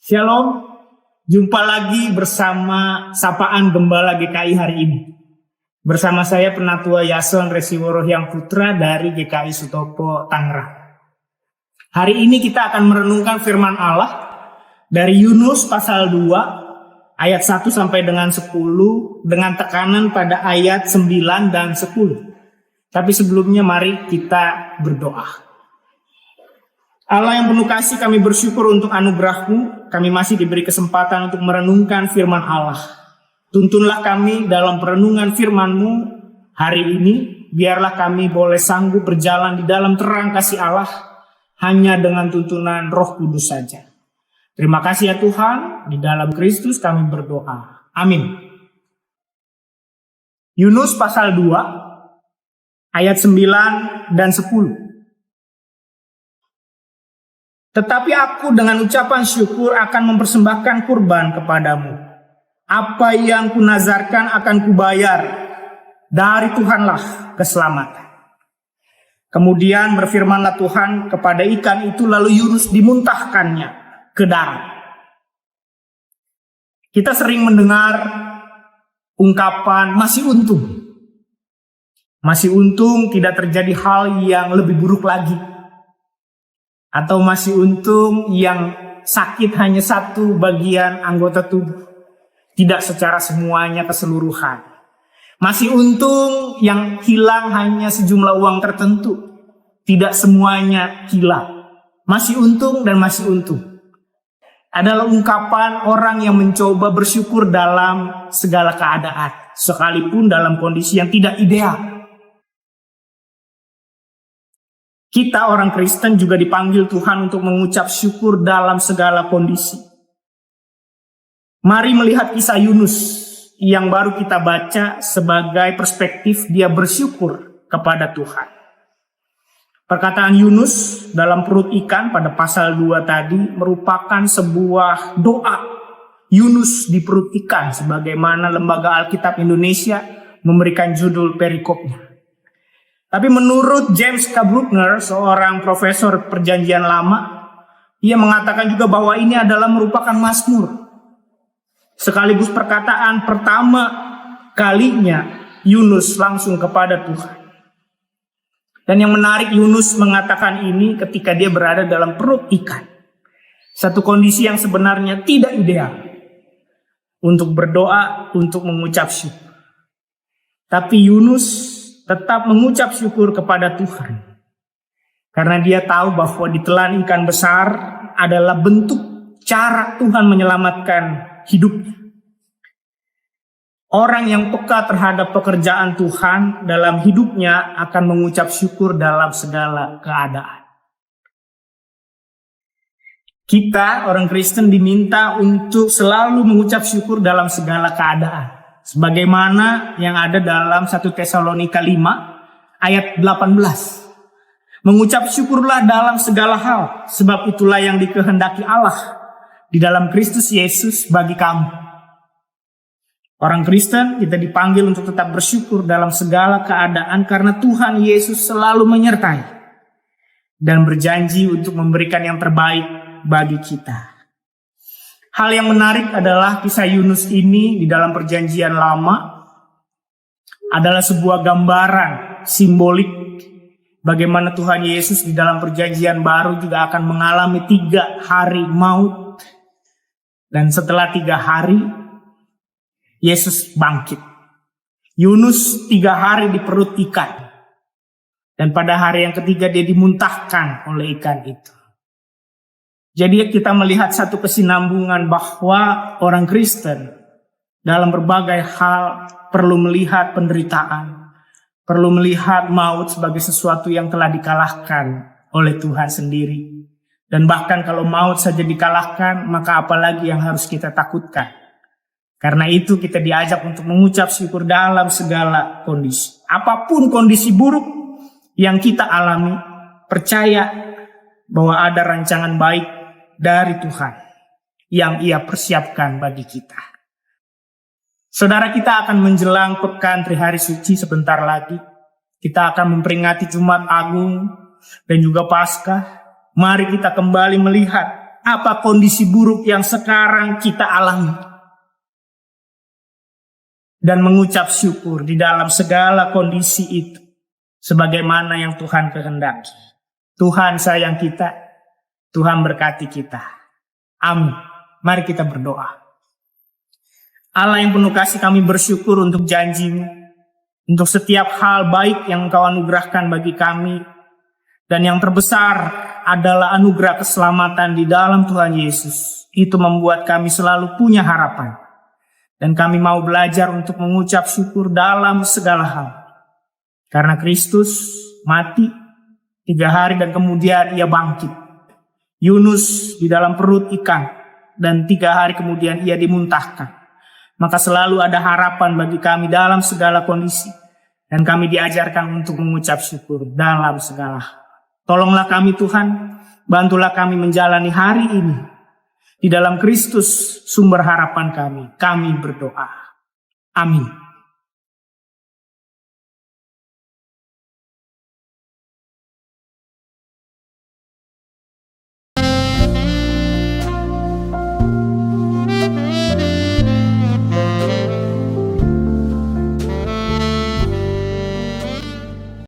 Shalom, jumpa lagi bersama Sapaan Gembala GKI hari ini. Bersama saya Penatua Yason Resiworo Hyang Putra dari GKI Sutopo, Tangerang. Hari ini kita akan merenungkan firman Allah dari Yunus pasal 2 ayat 1 sampai dengan 10 dengan tekanan pada ayat 9 dan 10. Tapi sebelumnya mari kita berdoa. Allah yang penuh kasih, kami bersyukur untuk anugerah-Mu. Kami masih diberi kesempatan untuk merenungkan firman Allah. Tuntunlah kami dalam perenungan firman-Mu hari ini. Biarlah kami boleh sanggup berjalan di dalam terang kasih Allah hanya dengan tuntunan Roh Kudus saja. Terima kasih ya Tuhan, di dalam Kristus kami berdoa. Amin. Yunus pasal 2 ayat 9 dan 10. Tetapi aku dengan ucapan syukur akan mempersembahkan kurban kepadamu. Apa yang kunazarkan akan kubayar. Dari Tuhanlah keselamatan. Kemudian berfirmanlah Tuhan kepada ikan itu, lalu Yunus dimuntahkannya ke darat. Kita sering mendengar ungkapan masih untung. Masih untung tidak terjadi hal yang lebih buruk lagi. Atau masih untung yang sakit hanya satu bagian anggota tubuh. Tidak secara semuanya keseluruhan. Masih untung yang hilang hanya sejumlah uang tertentu. Tidak semuanya hilang. Masih untung dan masih untung. Adalah ungkapan orang yang mencoba bersyukur dalam segala keadaan. Sekalipun dalam kondisi yang tidak ideal. Kita orang Kristen juga dipanggil Tuhan untuk mengucap syukur dalam segala kondisi. Mari melihat kisah Yunus yang baru kita baca sebagai perspektif dia bersyukur kepada Tuhan. Perkataan Yunus dalam perut ikan pada pasal 2 tadi merupakan sebuah doa Yunus di perut ikan, sebagaimana Lembaga Alkitab Indonesia memberikan judul perikopnya. Tapi menurut James K. Bruckner, seorang profesor Perjanjian Lama, ia mengatakan juga bahwa ini adalah merupakan mazmur. Sekaligus perkataan pertama kalinya Yunus langsung kepada Tuhan. Dan yang menarik, Yunus mengatakan ini ketika dia berada dalam perut ikan. Satu kondisi yang sebenarnya tidak ideal untuk berdoa, untuk mengucap syukur. Tapi Yunus tetap mengucap syukur kepada Tuhan. Karena dia tahu bahwa ditelan ikan besar adalah bentuk cara Tuhan menyelamatkan hidupnya. Orang yang peka terhadap pekerjaan Tuhan dalam hidupnya akan mengucap syukur dalam segala keadaan. Kita orang Kristen diminta untuk selalu mengucap syukur dalam segala keadaan. Sebagaimana yang ada dalam 1 Tesalonika 5 ayat 18. Mengucap syukurlah dalam segala hal, sebab itulah yang dikehendaki Allah di dalam Kristus Yesus bagi kamu. Orang Kristen kita dipanggil untuk tetap bersyukur dalam segala keadaan karena Tuhan Yesus selalu menyertai dan berjanji untuk memberikan yang terbaik bagi kita. Hal yang menarik adalah kisah Yunus ini di dalam Perjanjian Lama adalah sebuah gambaran simbolik bagaimana Tuhan Yesus di dalam Perjanjian Baru juga akan mengalami 3 hari maut. Dan setelah 3 hari Yesus bangkit. Yunus 3 hari di perut ikan. Dan pada hari yang ketiga dia dimuntahkan oleh ikan itu. Jadi kita melihat satu kesinambungan bahwa orang Kristen dalam berbagai hal perlu melihat penderitaan, perlu melihat maut sebagai sesuatu yang telah dikalahkan oleh Tuhan sendiri. Dan bahkan kalau maut saja dikalahkan, maka apalagi yang harus kita takutkan. Karena itu kita diajak untuk mengucap syukur dalam segala kondisi. Apapun kondisi buruk yang kita alami, percaya bahwa ada rancangan baik dari Tuhan yang Ia persiapkan bagi kita. Saudara, kita akan menjelang pekan Trihari Suci sebentar lagi. Kita akan memperingati Jumat Agung dan juga Paskah. Mari kita kembali melihat apa kondisi buruk yang sekarang kita alami. Dan mengucap syukur di dalam segala kondisi itu. Sebagaimana yang Tuhan kehendaki. Tuhan sayang kita. Tuhan berkati kita. Amin. Mari kita berdoa. Allah yang penuh kasih, kami bersyukur untuk janji-Mu. Untuk setiap hal baik yang Engkau anugerahkan bagi kami. Dan yang terbesar adalah anugerah keselamatan di dalam Tuhan Yesus. Itu membuat kami selalu punya harapan. Dan kami mau belajar untuk mengucap syukur dalam segala hal. Karena Kristus mati 3 hari dan kemudian Ia bangkit. Yunus di dalam perut ikan dan 3 hari kemudian Ia dimuntahkan. Maka selalu ada harapan bagi kami dalam segala kondisi. Dan kami diajarkan untuk mengucap syukur dalam segala hal. Tolonglah kami Tuhan, bantulah kami menjalani hari ini. Di dalam Kristus sumber harapan kami berdoa. Amin.